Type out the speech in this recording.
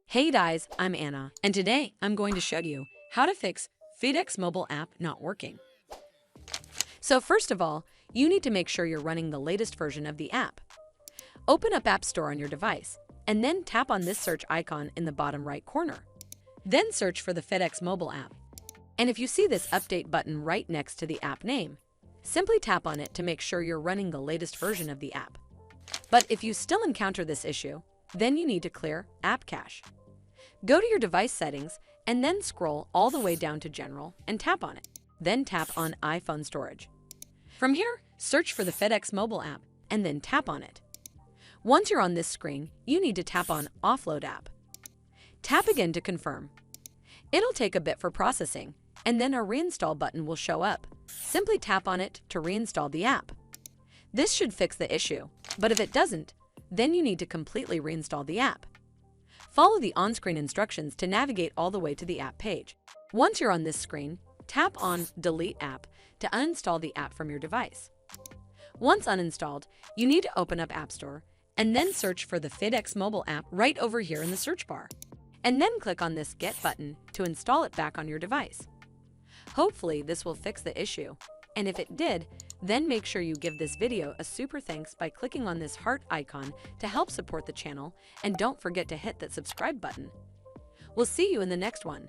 Hey guys, I'm Anna, and today I'm going to show you how to fix FedEx mobile app not working. So first of all, you need to make sure you're running the latest version of the app. Open up App Store on your device, and then tap on this search icon in the bottom right corner. Then search for the FedEx mobile app. And if you see this update button right next to the app name, simply tap on it to make sure you're running the latest version of the app. But if you still encounter this issue, then you need to clear App Cache. Go to your device settings and then scroll all the way down to General and tap on it. Then tap on iPhone storage. From here, search for the FedEx mobile app and then tap on it. Once you're on this screen, you need to tap on Offload App. Tap again to confirm. It'll take a bit for processing, and then a Reinstall button will show up. Simply tap on it to reinstall the app. This should fix the issue, but if it doesn't, then you need to completely reinstall the app. Follow the on-screen instructions to navigate all the way to the app page. Once you're on this screen, tap on Delete App to uninstall the app from your device. Once uninstalled, you need to open up App Store and then search for the FedEx mobile app right over here in the search bar. And then click on this Get button to install it back on your device. Hopefully this will fix the issue, and if it did, then make sure you give this video a super thanks by clicking on this heart icon to help support the channel, and don't forget to hit that subscribe button. We'll see you in the next one.